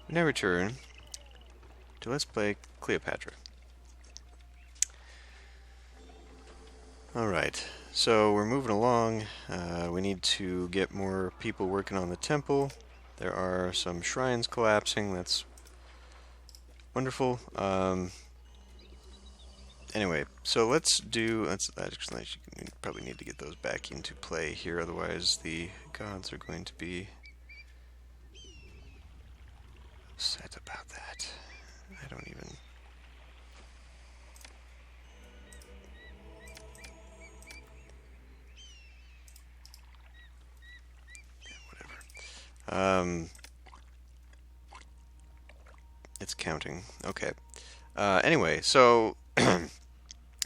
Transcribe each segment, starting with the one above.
We now return to Let's Play Cleopatra. Alright, so we're moving along. We need to get more people working on the temple. There are some shrines collapsing. That's wonderful. Anyway, so actually, probably need to get those back into play here, otherwise the gods are going to be upset about that. I don't even... whatever. It's counting. Okay. Anyway, so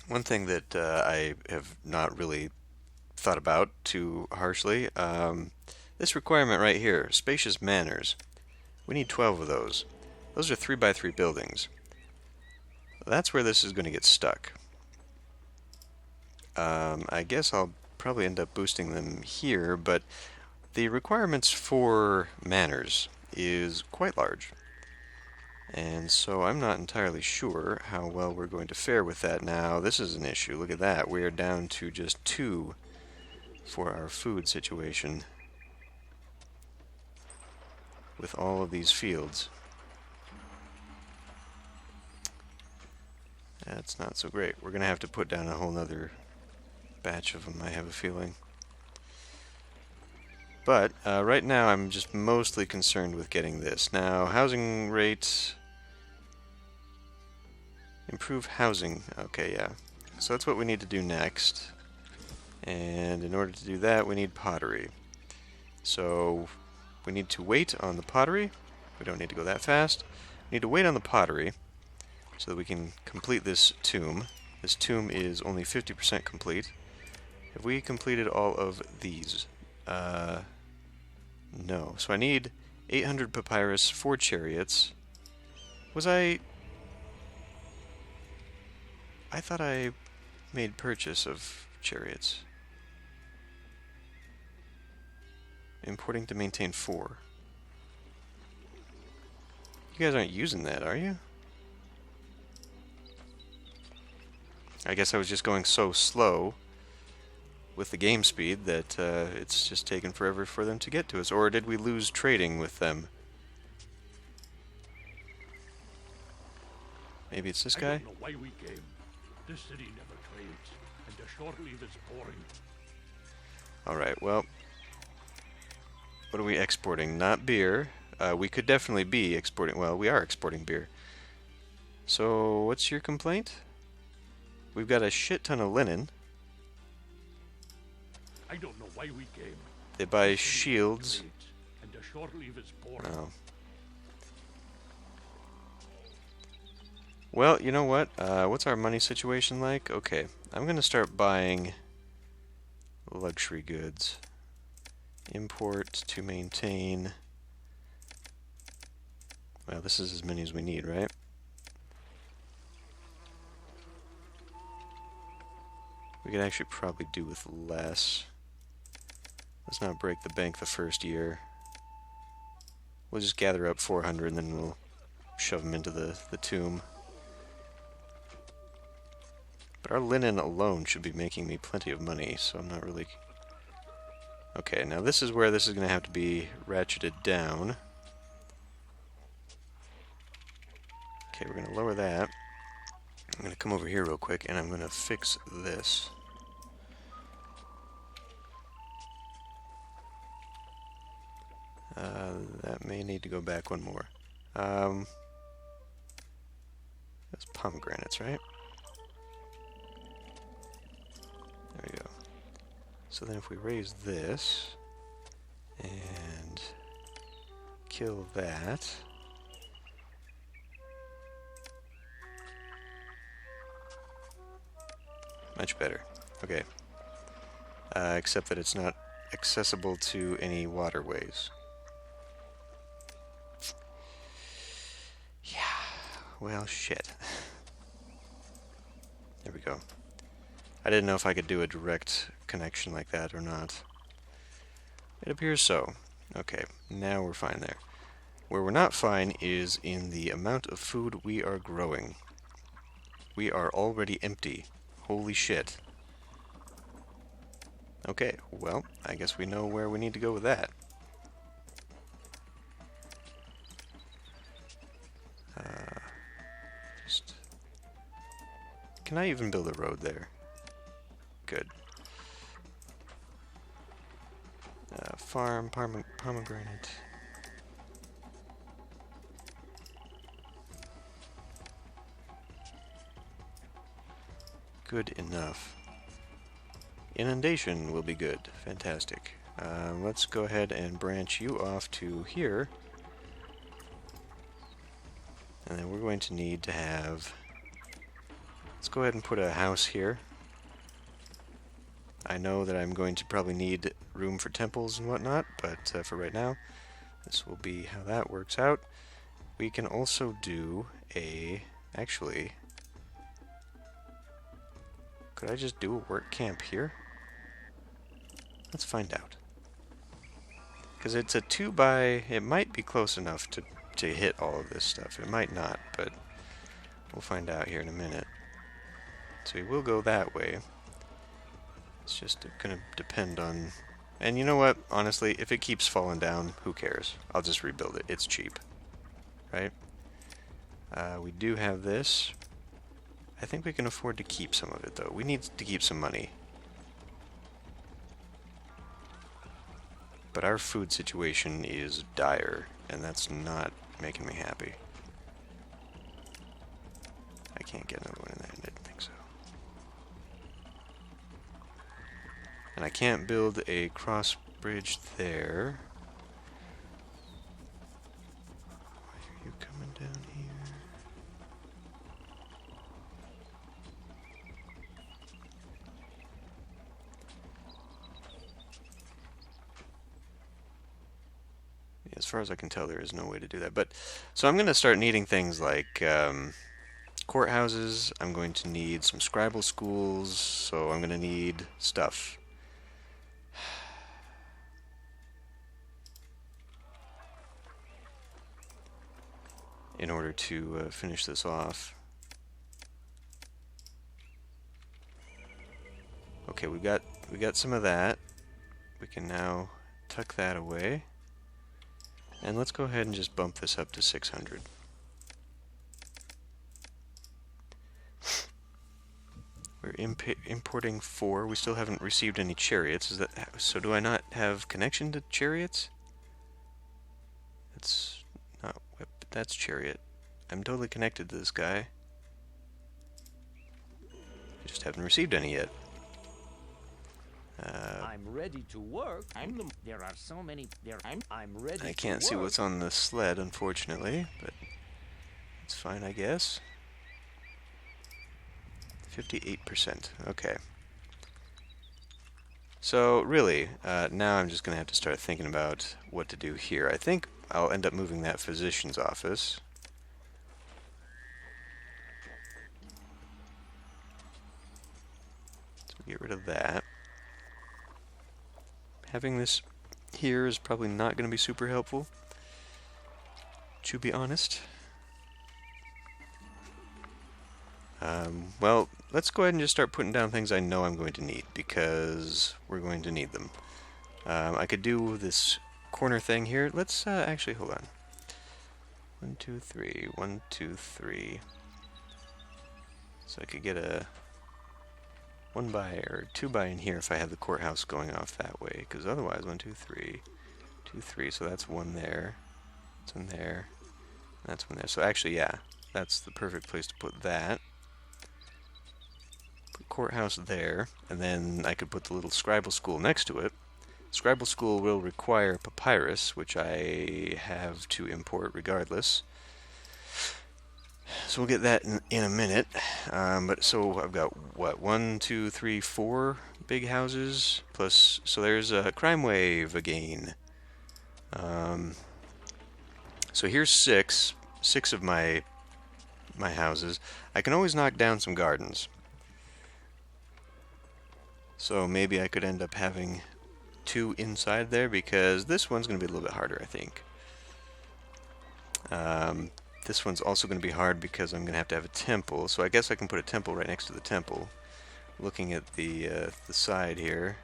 one thing that I have not really thought about too harshly, this requirement right here, spacious manors. We need 12 of those. Those are 3x3 buildings. That's where this is going to get stuck. I guess I'll probably end up boosting them here, but the requirements for manors is quite large. And so I'm not entirely sure how well we're going to fare with that now. This is an issue. Look at that. We are down to just 2 for our food situation with all of these fields. That's not so great. We're going to have to put down a whole nother batch of them, I have a feeling. But right now I'm just mostly concerned with getting this. Now, housing rates... Improve housing. Okay, yeah. So that's what we need to do next. And in order to do that, we need pottery. So we need to wait on the pottery. We don't need to go that fast. We need to wait on the pottery so that we can complete this tomb. This tomb is only 50% complete. Have we completed all of these? No. So I need 800 papyrus, 4 chariots. I thought I made purchase of chariots. Importing to maintain 4. You guys aren't using that, are you? I guess I was just going so slow with the game speed that it's just taken forever for them to get to us. Or did we lose trading with them? Maybe it's this guy? I don't know why we came. This city never trades, and the short leave is boring. Alright, well, what are we exporting? Not beer. We could definitely be exporting, well, we are exporting beer. So, what's your complaint? We've got a shit ton of linen. I don't know why we came. They buy shields. And the short leave is boring. Oh. Well, you know what? What's our money situation like? Okay, I'm going to start buying luxury goods. Import to maintain. Well, this is as many as we need, right? We could actually probably do with less. Let's not break the bank the first year. We'll just gather up 400 and then we'll shove them into the tomb. But our linen alone should be making me plenty of money, so I'm not really... Okay, now this is where this is going to have to be ratcheted down. Okay, we're going to lower that. I'm going to come over here real quick, and I'm going to fix this. That may need to go back one more. That's pomegranates, right? There we go. So then if we raise this and kill that, much better. Okay. Except that it's not accessible to any waterways. Yeah. Well, shit. There we go. I didn't know if I could do a direct connection like that or not. It appears so. Okay, now we're fine there. Where we're not fine is in the amount of food we are growing. We are already empty. Holy shit. Okay, well, I guess we know where we need to go with that. Can I even build a road there? Good. Farm, pomegranate. Good enough. Inundation will be good. Fantastic. Let's go ahead and branch you off to here. And then we're going to need to have... Let's go ahead and put a house here. I know that I'm going to probably need room for temples and whatnot, but for right now, this will be how that works out. We can also do a... Actually... Could I just do a work camp here? Let's find out. Because it's a 2x... It might be close enough to hit all of this stuff. It might not, but we'll find out here in a minute. So we will go that way. It's just going to depend on... And you know what? Honestly, if it keeps falling down, who cares? I'll just rebuild it. It's cheap. Right? We do have this. I think we can afford to keep some of it, though. We need to keep some money. But our food situation is dire, and that's not making me happy. I can't get another one in there. I didn't think so. And I can't build a cross bridge there. Why are you coming down here? As far as I can tell, there is no way to do that. But so I'm going to start needing things like courthouses. I'm going to need some scribal schools. So I'm going to need stuff. In order to finish this off. Okay, we got some of that. We can now tuck that away. And let's go ahead and just bump this up to 600. We're importing 4. We still haven't received any chariots. Is that so? Do I not have connection to chariots? That's not whip. That's chariot. I'm totally connected to this guy. I just haven't received any yet. I'm ready to work. There are so many. I'm ready. I can't see what's on the sled, unfortunately, but it's fine, I guess. 58%. Okay. So really, now I'm just going to have to start thinking about what to do here. I think I'll end up moving that physician's office. So get rid of that. Having this here is probably not going to be super helpful, to be honest. Well, let's go ahead and just start putting down things I know I'm going to need, because we're going to need them. I could do this corner thing here. Let's actually, hold on. 1, 2, 3. 1, 2, 3. So I could get a 1x or 2x in here if I have the courthouse going off that way, because otherwise 1, 2, 3, 2, 3. So that's one there. That's one there. That's one there. So actually, yeah, that's the perfect place to put that. Put courthouse there, and then I could put the little scribal school next to it. Scribal school will require papyrus, which I have to import regardless. So we'll get that in a minute. But so I've got what, 1, 2, 3, 4 big houses plus. So there's a crime wave again. So here's 6 of my houses. I can always knock down some gardens. So maybe I could end up having 2 inside there, because this one's going to be a little bit harder, I think. This one's also going to be hard because I'm going to have a temple, so I guess I can put a temple right next to the temple. Looking at the side here,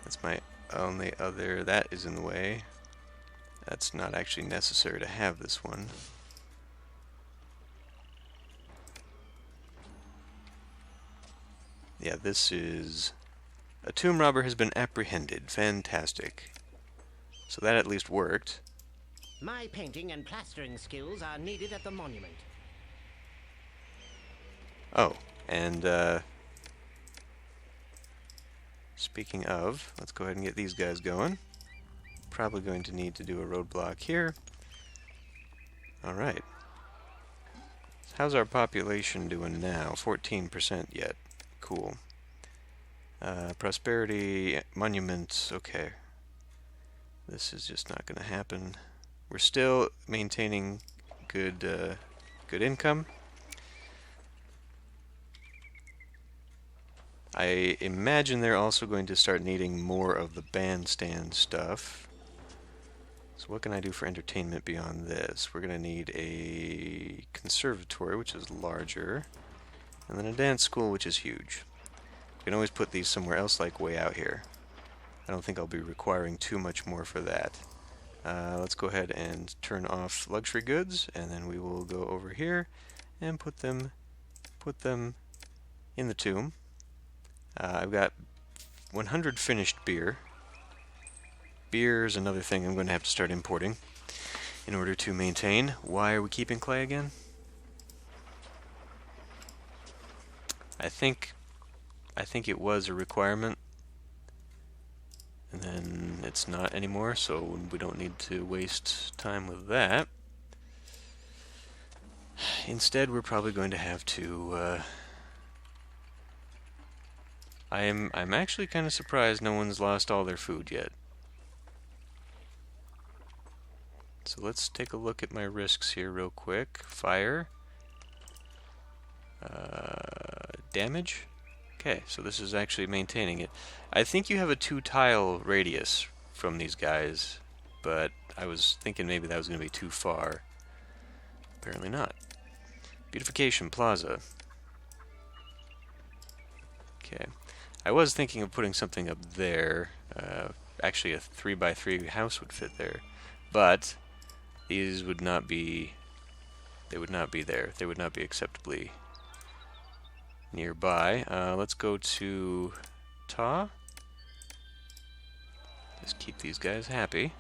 that's my only other, that is in the way. That's not actually necessary to have this one. Yeah, this is... A tomb robber has been apprehended. Fantastic. So that at least worked. My painting and plastering skills are needed at the monument. Oh, and speaking of, let's go ahead and get these guys going. Probably going to need to do a roadblock here. Alright. How's our population doing now? 14% yet. Cool. Prosperity, monuments, okay. This is just not going to happen. We're still maintaining good income. I imagine they're also going to start needing more of the bandstand stuff. So what can I do for entertainment beyond this? We're going to need a conservatory, which is larger, and then a dance school, which is huge. We can always put these somewhere else, like way out here. I don't think I'll be requiring too much more for that. Let's go ahead and turn off luxury goods, and then we will go over here and put them in the tomb. I've got 100 finished beer. Beer is another thing I'm going to have to start importing in order to maintain. Why are we keeping clay again? I think it was a requirement, and then it's not anymore, so we don't need to waste time with that. Instead, we're probably going to have to... I'm actually kind of surprised no one's lost all their food yet. So let's take a look at my risks here real quick. Fire. Damage. Okay, so this is actually maintaining it. I think you have a 2-tile radius from these guys, but I was thinking maybe that was going to be too far. Apparently not. Beautification Plaza. Okay. I was thinking of putting something up there. Actually, a 3x3 house would fit there. But these would not be... They would not be there. They would not be acceptably nearby. Let's go to Ta. Just keep these guys happy.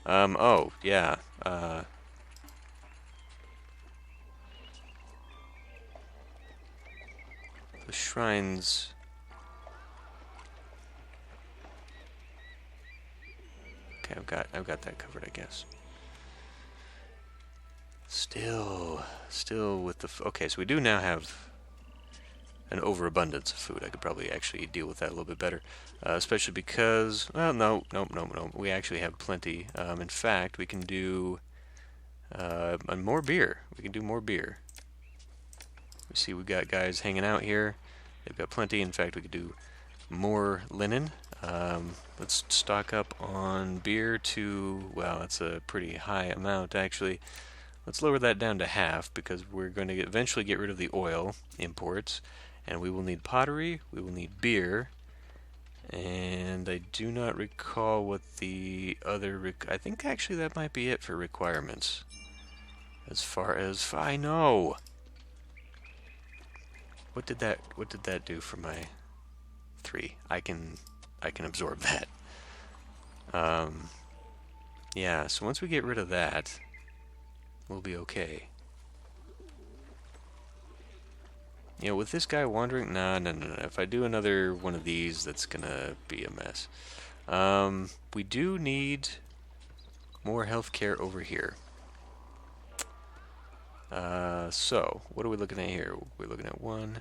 Oh, yeah. The shrines... Okay, I've got that covered, I guess. Still with the... Okay, so we do now have an overabundance of food. I could probably actually deal with that a little bit better. Especially because... Well, no. We actually have plenty. In fact, we can do more beer. We can do more beer. We see we've got guys hanging out here. They've got plenty. In fact, we could do more linen. Let's stock up on beer to... Well, that's a pretty high amount, actually. Let's lower that down to half, because we're going to eventually get rid of the oil imports, and we will need pottery, we will need beer, and I do not recall what the other... I think actually that might be it for requirements. As far as... I know! What did that do for my 3? I can absorb that. Yeah, so once we get rid of that, we'll be okay. You know, with this guy wandering... No. If I do another one of these, that's gonna be a mess. We do need more healthcare over here. So, what are we looking at here? We're looking at 1...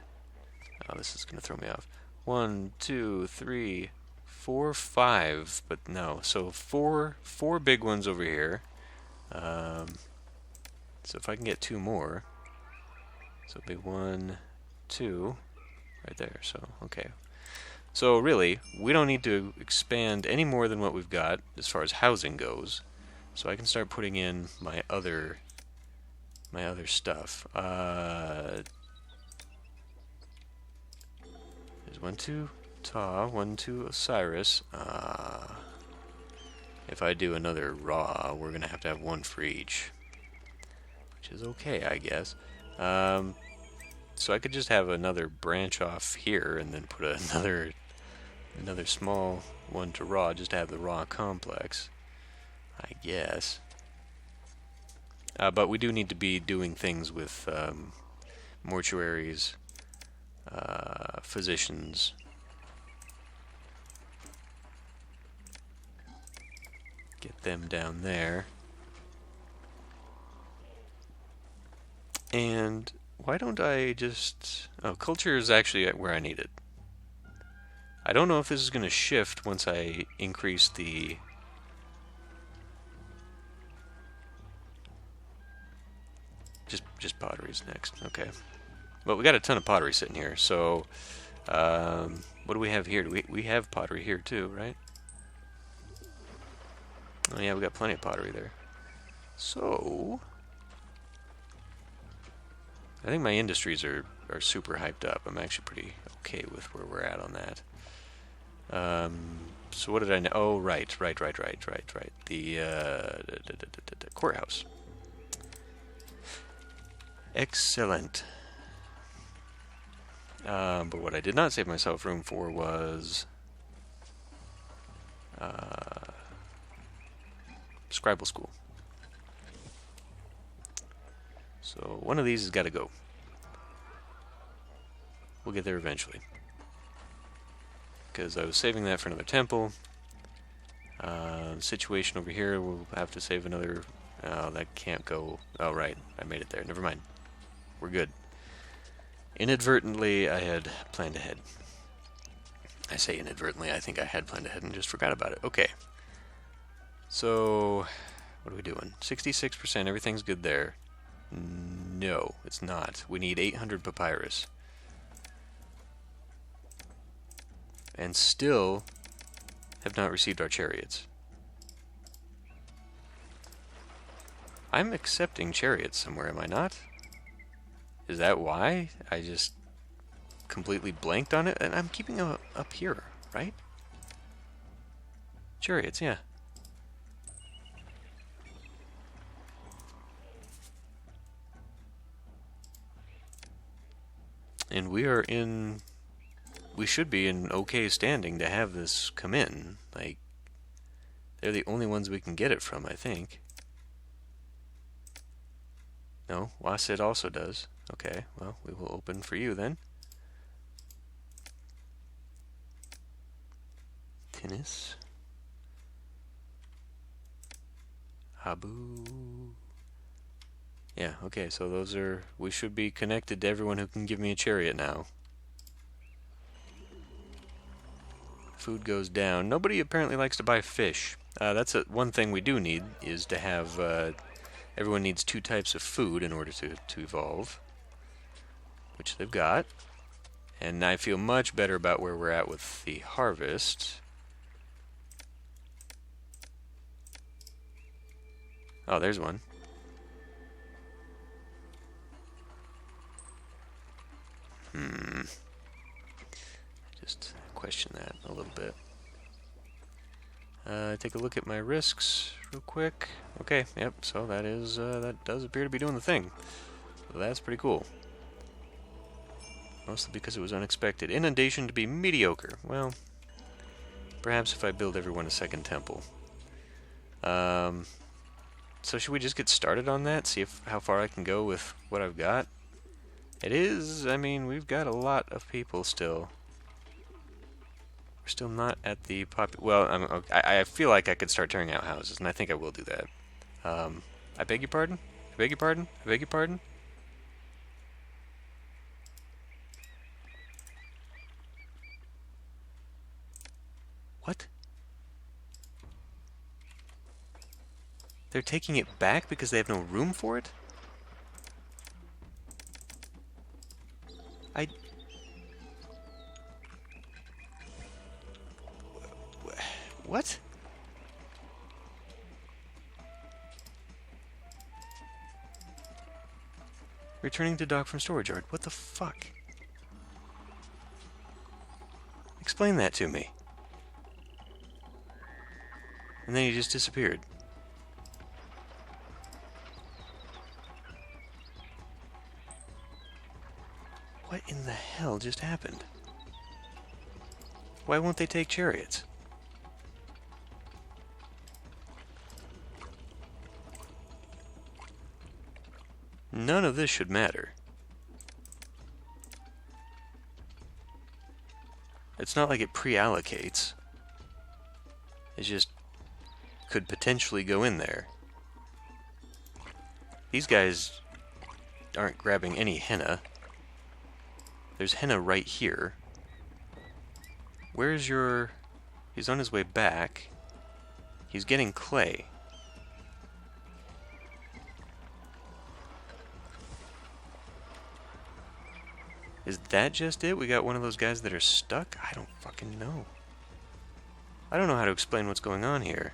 Oh, this is gonna throw me off. 1, 2, 3, 4, 5, but no. So four big ones over here. So if I can get 2 more, so it'll be 1, 2, right there. So okay, So really, we don't need to expand any more than what we've got as far as housing goes. So I can start putting in my other stuff. There's 1, 2 Ta, 1, 2 Osiris. If I do another Ra, we're gonna have to have one for each, which is okay, I guess. So I could just have another branch off here, and then put another small one to Ra, just to have the Ra complex, I guess. But we do need to be doing things with mortuaries, physicians. Get them down there. And why don't I just... Oh, culture is actually where I need it. I don't know if this is going to shift once I increase the... Just pottery's next. Okay. Well, we got a ton of pottery sitting here, so... what do we have here? We have pottery here too, right? Oh yeah, we got plenty of pottery there. So... I think my industries are super hyped up. I'm actually pretty okay with where we're at on that. So what did I know? Oh, right. The courthouse. Excellent. But what I did not save myself room for was scribal school. So one of these has got to go. We'll get there eventually. Because I was saving that for another temple. Situation over here, we'll have to save another... Oh, that can't go... Oh, right. I made it there. Never mind. We're good. Inadvertently, I had planned ahead. I say inadvertently, I think I had planned ahead and just forgot about it. Okay. So, what are we doing? 66%, everything's good there. No, it's not. We need 800 papyrus. And still have not received our chariots. I'm accepting chariots somewhere, am I not? Is that why? I just completely blanked on it? And I'm keeping them up here, right? Chariots, yeah. And we are in... We should be in okay standing to have this come in. Like, they're the only ones we can get it from, I think. No, Wasit also does. Okay, well, we will open for you then. Tennis. Abu. Yeah, okay, so those are... We should be connected to everyone who can give me a chariot now. Food goes down. Nobody apparently likes to buy fish. That's one thing we do need, is to have... everyone needs 2 types of food in order to evolve. Which they've got. And I feel much better about where we're at with the harvest. Oh, there's one. Just question that a little bit. Take a look at my risks real quick. Okay, yep, so that is, that does appear to be doing the thing. So that's pretty cool. Mostly because it was unexpected. Inundation to be mediocre. Well, perhaps if I build everyone a second temple. So should we just get started on that? See how far I can go with what I've got? It is, I mean, we've got a lot of people still. We're still not at the well, I feel like I could start tearing out houses, and I think I will do that. I beg your pardon? I beg your pardon? I beg your pardon? What? They're taking it back because they have no room for it? What? Returning to dock from storage yard. What the fuck? Explain that to me. And then he just disappeared. What in the hell just happened? Why won't they take chariots? None of this should matter. It's not like it pre-allocates. It just could potentially go in there. These guys aren't grabbing any henna. There's henna right here. Where's your... He's on his way back. He's getting clay. Is that just it? We got one of those guys that are stuck? I don't fucking know. I don't know how to explain what's going on here.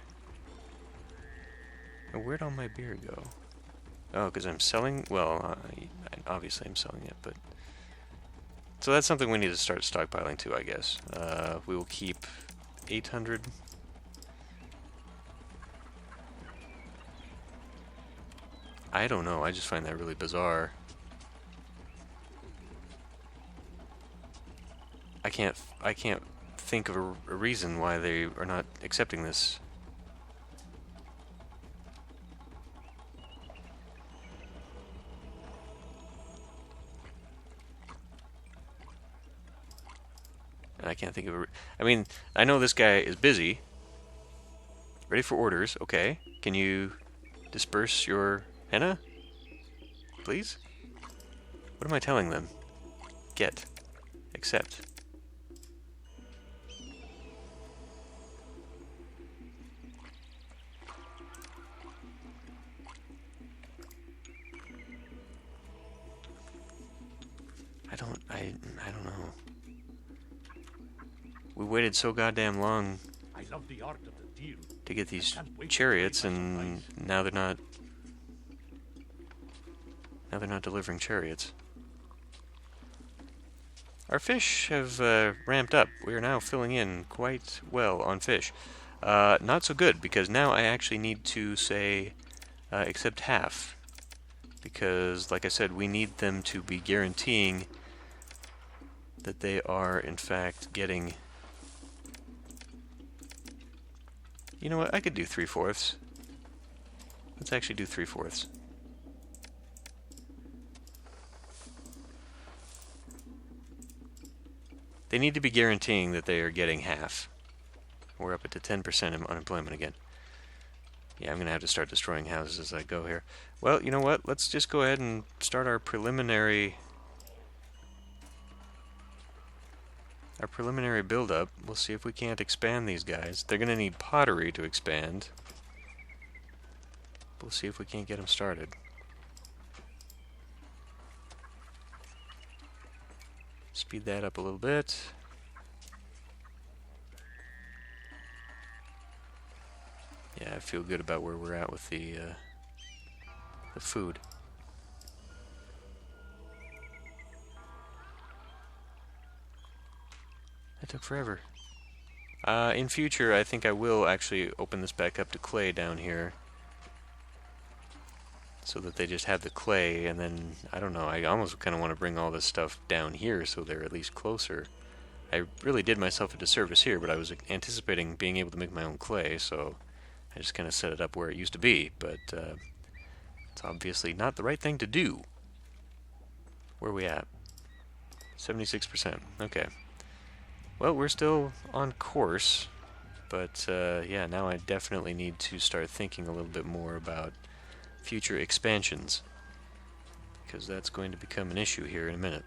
Where'd all my beer go? Oh, because I'm selling... Well, obviously I'm selling it, but... So that's something we need to start stockpiling too, I guess. We will keep 800... I don't know, I just find that really bizarre. I can't think of a reason why they are not accepting this. And I can't think of a... I mean, I know this guy is busy. Ready for orders, okay. Can you disperse your henna? Please? What am I telling them? Get. Accept. I don't know. We waited so goddamn long I love the art of the deal. to get these chariots, and now they're not... Now they're not delivering chariots. Our fish have ramped up. We are now filling in quite well on fish. Not so good, because now I actually need to say accept half. Because, like I said, we need them to be guaranteeing that they are, in fact, getting... You know what? I could do 3/4. Let's actually do 3/4. They need to be guaranteeing that they are getting half. We're up at 10% of unemployment again. Yeah, I'm going to have to start destroying houses as I go here. Well, you know what? Let's just go ahead and start our preliminary build-up. We'll see if we can't expand these guys. They're going to need pottery to expand. We'll see if we can't get them started. Speed that up a little bit. Yeah, I feel good about where we're at with the food. That took forever. In future, I think I will actually open this back up to clay down here, so that they just have the clay, and then, I don't know, I almost kind of want to bring all this stuff down here so they're at least closer. I really did myself a disservice here, but I was anticipating being able to make my own clay, so I just kind of set it up where it used to be, but it's obviously not the right thing to do. Where are we at? 76%. Okay. Well, we're still on course, but yeah, now I definitely need to start thinking a little bit more about future expansions, because that's going to become an issue here in a minute.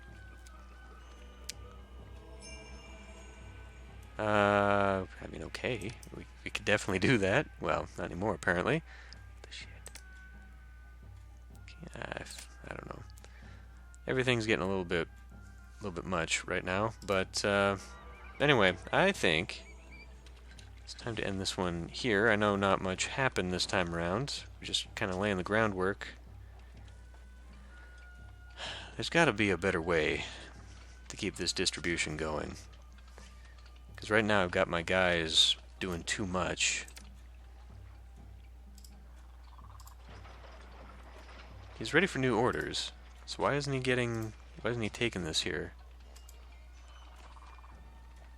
I mean, okay, we could definitely do that. Well, not anymore, apparently. Shit. I don't know. Everything's getting a little bit much right now, but anyway, I think It's time to end this one here. I know not much happened this time around. We're just kind of laying the groundwork. There's got to be a better way to keep this distribution going. Because right now I've got my guys doing too much. He's ready for new orders. So why isn't he taking this here?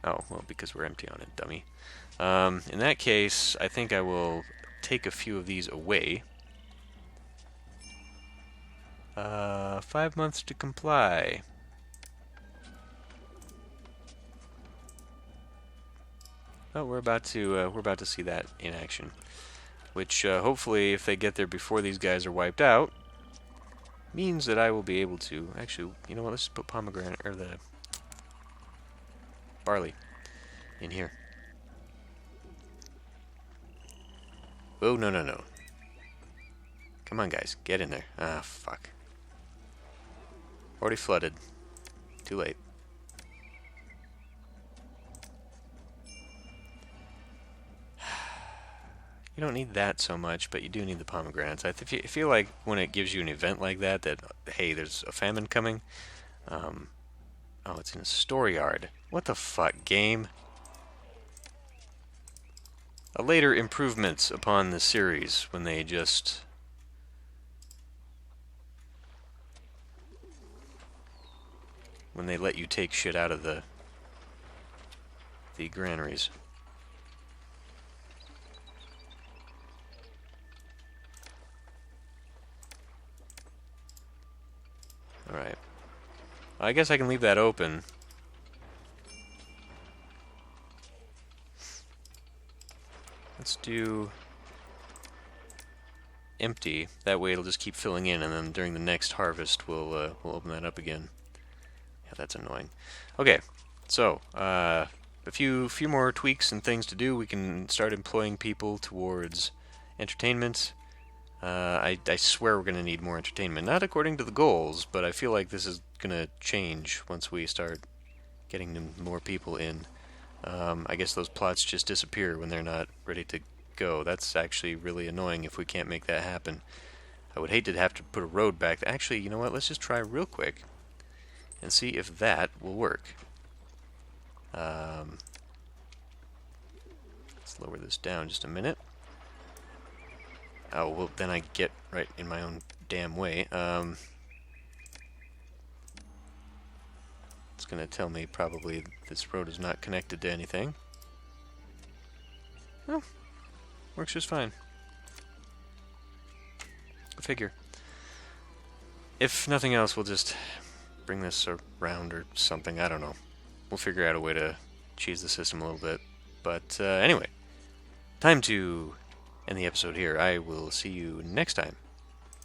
Oh, well, because we're empty on it, dummy. In that case, I think I will take a few of these away. 5 months to comply. Oh, we're about to see that in action. Which, hopefully, if they get there before these guys are wiped out, means that I will be able to... Actually, you know what? Let's just put pomegranate, or the barley in here. Oh, no, no, no. Come on, guys. Get in there. Ah, fuck. Already flooded. Too late. You don't need that so much, but you do need the pomegranates. I feel like when it gives you an event like that, hey, there's a famine coming. Oh, it's in a store yard. What the fuck, game? A later improvement upon the series when they just... when they let you take shit out of the granaries. Alright. I guess I can leave that open. Let's do empty. That way it'll just keep filling in, and then during the next harvest we'll open that up again. Yeah, that's annoying. Okay, so a few more tweaks and things to do. We can start employing people towards entertainment. I swear we're going to need more entertainment. Not according to the goals, but I feel like this is going to change once we start getting more people in. I guess those plots just disappear when they're not ready to go. That's actually really annoying if we can't make that happen. I would hate to have to put a road back. Actually, you know what? Let's just try real quick and see if that will work. Let's lower this down just a minute. Oh, well, then I get right in my own damn way. It's going to tell me probably this road is not connected to anything. Oh, works just fine. Go figure. If nothing else, we'll just bring this around or something. I don't know. We'll figure out a way to cheese the system a little bit. But anyway, time to end the episode here. I will see you next time.